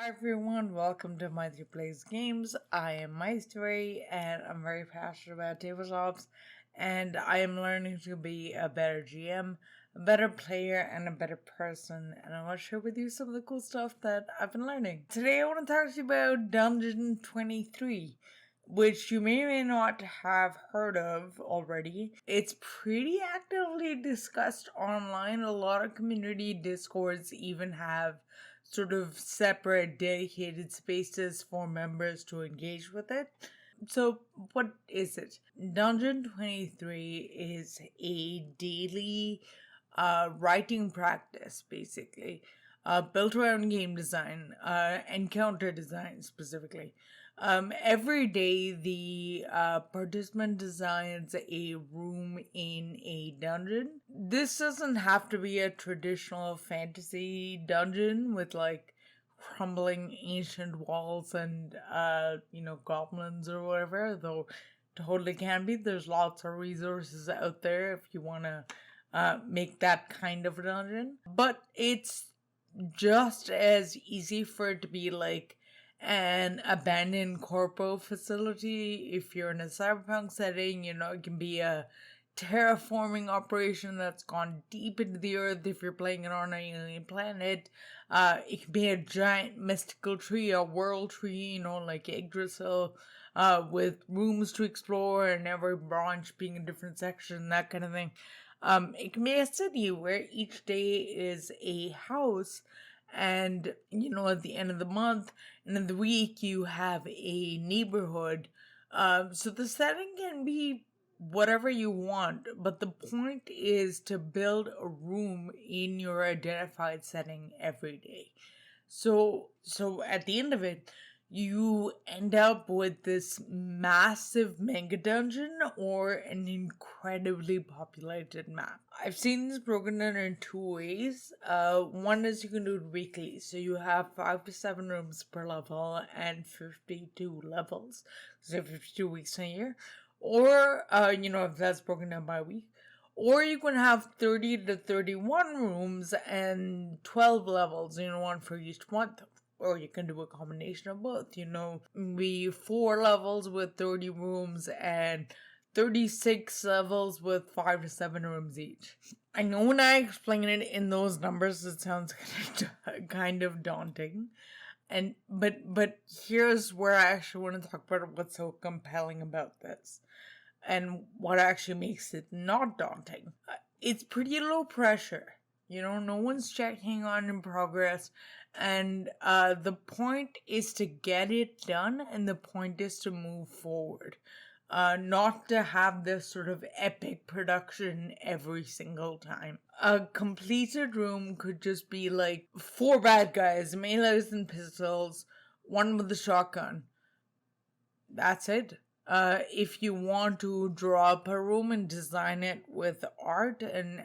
Hi everyone, welcome to My 3 Plays Games. I am Maestri and I'm very passionate about tabletops, and I am learning to be a better GM, a better player, and a better person, and I want to share with you some of the cool stuff that I've been learning. Today I want to talk to you about Dungeon23, which you may or may not have heard of already. It's pretty actively discussed online. A lot of community discords even have sort of separate dedicated spaces for members to engage with it. So what is it? Dungeon23 is a daily writing practice, basically, built around game design, encounter design specifically. Every day, the participant designs a room in a dungeon. This doesn't have to be a traditional fantasy dungeon with like crumbling ancient walls and goblins or whatever, though totally can be. There's lots of resources out there if you want to make that kind of a dungeon. But it's just as easy for it to be like an abandoned corpo facility if you're in a cyberpunk setting. It can be a terraforming operation that's gone deep into the earth if you're playing it on an alien planet. It can be a giant mystical tree, a world tree, like Yggdrasil, with rooms to explore and every branch being a different section, that kind of thing. It can be a city where each day is a house, and at the end of the month and in the week you have a neighborhood. So the setting can be whatever you want, but the point is to build a room in your identified setting every day. So at the end of it, you end up with this massive mega dungeon or an incredibly populated map. I've seen this broken down in two ways. One is you can do it weekly, so you have 5 to 7 rooms per level and 52 levels, so 52 weeks a year. Or, if that's broken down by week. Or you can have 30 to 31 rooms and 12 levels, one for each month. Or you can do a combination of both, maybe 4 levels with 30 rooms and 36 levels with 5 to 7 rooms each. I know when I explain it in those numbers, it sounds kind of daunting. But here's where I actually want to talk about what's so compelling about this and what actually makes it not daunting. It's pretty low pressure. No one's checking on in progress, and the point is to get it done, and the point is to move forward. Not to have this sort of epic production every single time. A completed room could just be like 4 bad guys, melees and pistols, one with a shotgun. That's it. If you want to draw up a room and design it with art and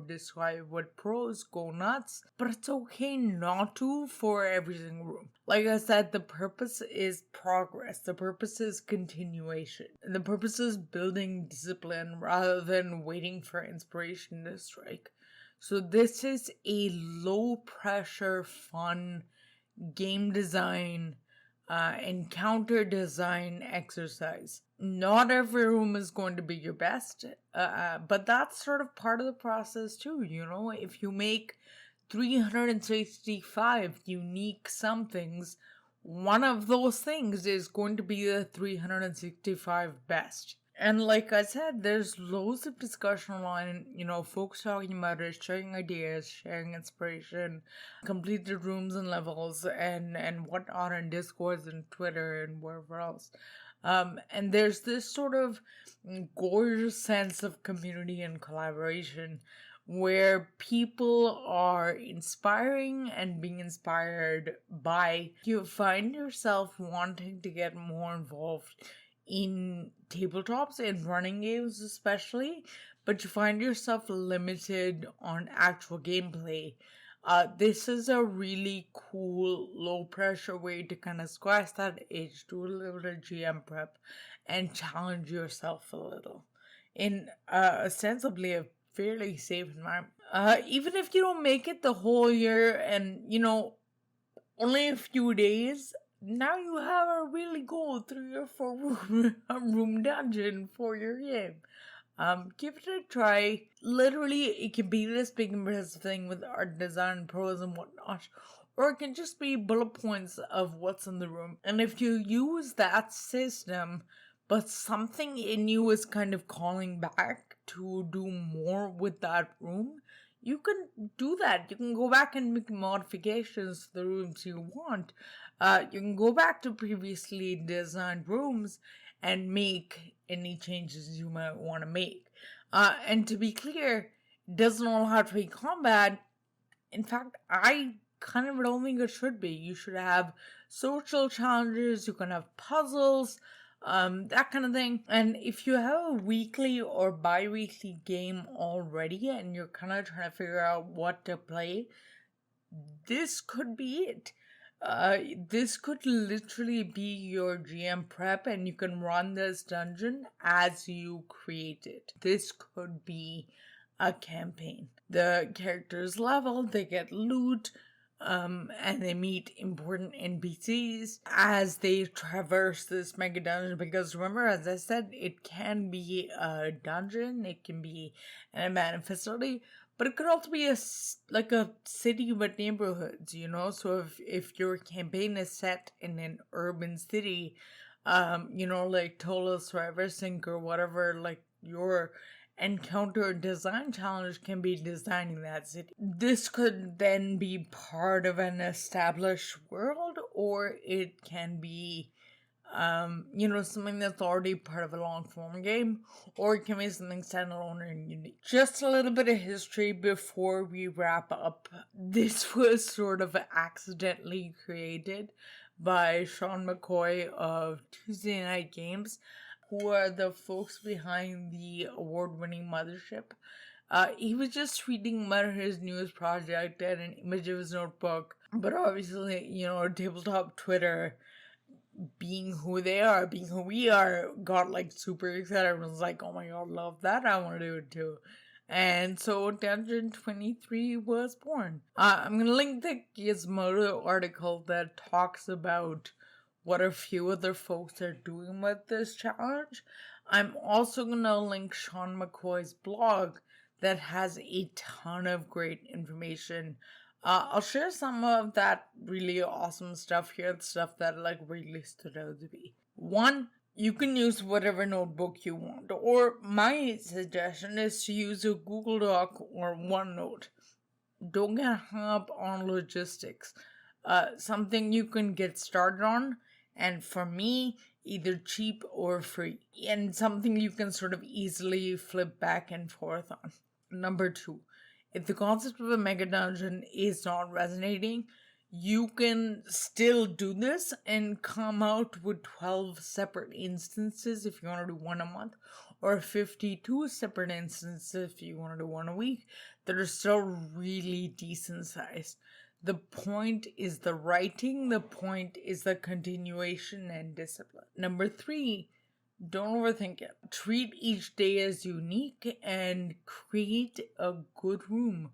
describe what pros, go nuts. But it's okay not to for every single room. Like I said, the purpose is progress. The purpose is continuation. And the purpose is building discipline rather than waiting for inspiration to strike. So this is a low pressure, fun game design encounter design exercise. Not every room is going to be your best, but that's sort of part of the process too. If you make 365 unique somethings, one of those things is going to be the 365 best. And like I said, there's loads of discussion online, folks talking about it, sharing ideas, sharing inspiration, completed rooms and levels, and whatnot on Discords and Twitter and wherever else. And there's this sort of gorgeous sense of community and collaboration where people are inspiring and being inspired by. You find yourself wanting to get more involved in tabletops and running games especially, but you find yourself limited on actual gameplay. This is a really cool low pressure way to kind of scratch that itch, do a little bit of GM prep, and challenge yourself a little in ostensibly a fairly safe environment. Even if you don't make it the whole year, and only a few days, now you have a really cool 3 or 4 room dungeon for your game. Give it a try. Literally, it can be this big impressive thing with art design, pros, and whatnot. Or it can just be bullet points of what's in the room. And if you use that system, but something in you is kind of calling back to do more with that room, you can do that. You can go back and make modifications to the rooms you want. You can go back to previously designed rooms and make any changes you might want to make. And to be clear, it doesn't all have to be combat. In fact, I kind of don't think it should be. You should have social challenges, you can have puzzles, that kind of thing. And if you have a weekly or bi-weekly game already and you're kind of trying to figure out what to play, this could be it. This could literally be your GM prep, and you can run this dungeon as you create it. This could be a campaign. The characters level, they get loot, and they meet important NPCs as they traverse this mega dungeon. Because remember, as I said, it can be a dungeon, it can be an abandoned facility, but it could also be a city with neighborhoods, you know? So if your campaign is set in an urban city, like Tolos Forever Sink or whatever, like your encounter design challenge can be designing that city. This could then be part of an established world, or it can be something that's already part of a long form game, or it can be something standalone and unique. Just a little bit of history before we wrap up. This was sort of accidentally created by Sean McCoy of Tuesday Night Games, who are the folks behind the award-winning Mothership. He was just tweeting about his newest project and an image of his notebook, but obviously, tabletop Twitter, being who they are, being who we are, got like super excited. Everyone's like, oh my god, love that, I want to do it too. And so Dungeon23 was born. I'm gonna link the Gizmodo article that talks about what a few other folks are doing with this challenge. I'm also gonna link Sean McCoy's blog that has a ton of great information. I'll share some of that really awesome stuff here, the stuff that really stood out to me. One, you can use whatever notebook you want, or my suggestion is to use a Google Doc or OneNote. Don't get hung up on logistics. Something you can get started on, and for me, either cheap or free, and something you can sort of easily flip back and forth on. Number 2, if the concept of a mega dungeon is not resonating, you can still do this and come out with 12 separate instances if you want to do one a month, or 52 separate instances if you want to do one a week, that are still really decent sized. The point is the writing, the point is the continuation and discipline. Number 3, don't overthink it. Treat each day as unique and create a good room.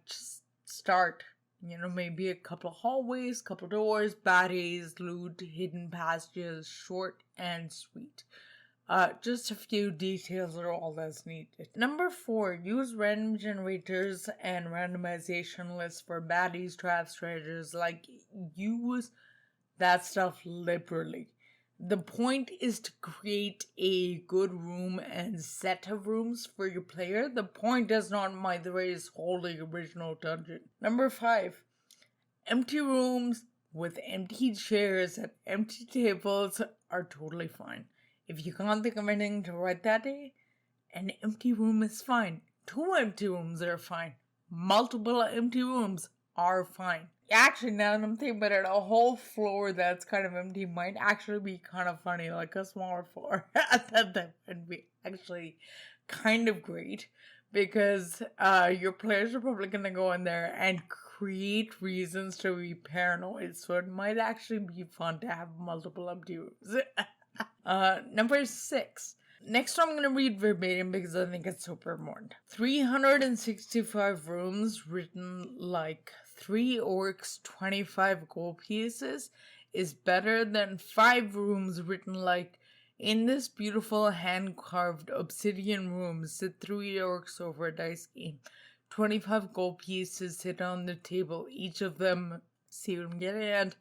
Just start. Maybe a couple of hallways, couple of doors, baddies, loot, hidden passages, short and sweet. Just a few details are all that's needed. Number 4, use random generators and randomization lists for baddies, traps, treasures. Use that stuff liberally. The point is to create a good room and set of rooms for your player. The point is not the race wholly original dungeon. Number 5, empty rooms with empty chairs and empty tables are totally fine. If you can't think of anything to write that day, an empty room is fine. 2 empty rooms are fine. Multiple empty rooms are fine. Actually, now that I'm thinking about it, a whole floor that's kind of empty might actually be kind of funny, like a smaller floor. That would be actually kind of great, because your players are probably going to go in there and create reasons to be paranoid, so it might actually be fun to have multiple empty rooms. Number 6. Next I'm going to read verbatim because I think it's super important. 365 rooms written like 3 orcs, 25 gold pieces is better than 5 rooms written like, in this beautiful hand-carved obsidian room sit 3 orcs over a dice game. 25 gold pieces sit on the table, each of them, see what I'm getting at?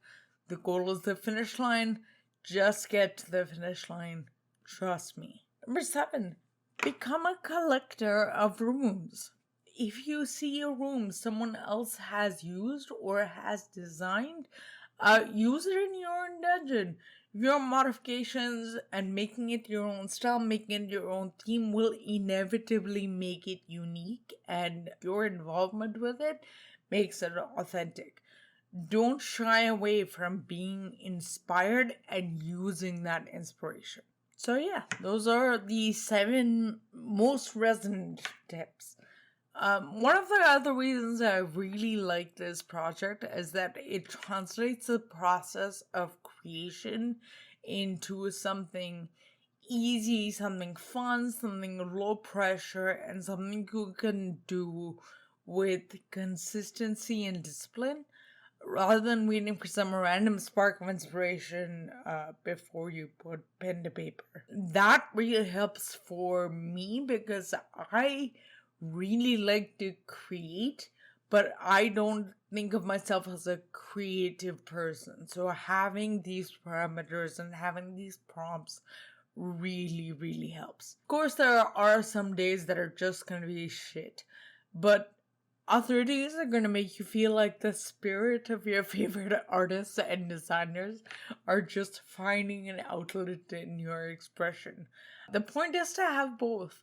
The goal is the finish line. Just get to the finish line. Trust me. Number 7. Become a collector of rooms. If you see a room someone else has used or has designed, use it in your own dungeon. Your modifications and making it your own style, making it your own theme will inevitably make it unique, and your involvement with it makes it authentic. Don't shy away from being inspired and using that inspiration. So yeah, those are the 7 most resonant tips. One of the other reasons I really like this project is that it translates the process of creation into something easy, something fun, something low pressure, and something you can do with consistency and discipline, rather than waiting for some random spark of inspiration before you put pen to paper. That really helps for me because I really like to create, but I don't think of myself as a creative person. So having these parameters and having these prompts really helps. Of course, there are some days that are just gonna be shit, but other days are gonna make you feel like the spirit of your favorite artists and designers are just finding an outlet in your expression. The point is to have both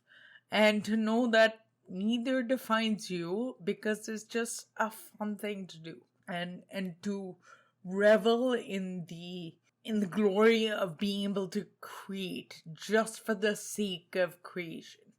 and to know that neither defines you, because it's just a fun thing to do, and to revel in the glory of being able to create just for the sake of creation,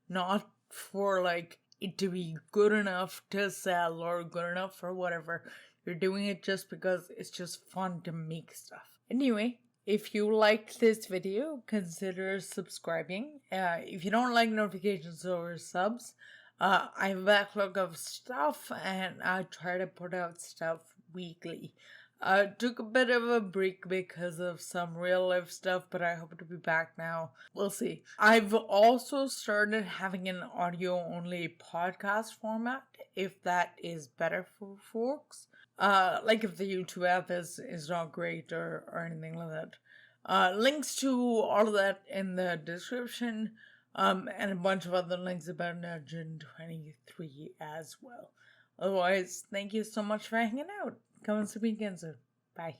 not for like it to be good enough to sell or good enough for whatever. You're doing it just because it's just fun to make stuff. Anyway, if you liked this video, consider subscribing. If you don't like notifications or subs, I have a backlog of stuff and I try to put out stuff weekly. Took a bit of a break because of some real life stuff, but I hope to be back now. We'll see. I've also started having an audio only podcast format, if that is better for folks. Like if the YouTube app is not great or anything like that. Links to all of that in the description, and a bunch of other links about Dungeon23 as well. Otherwise, thank you so much for hanging out. Come and see me again soon. Bye.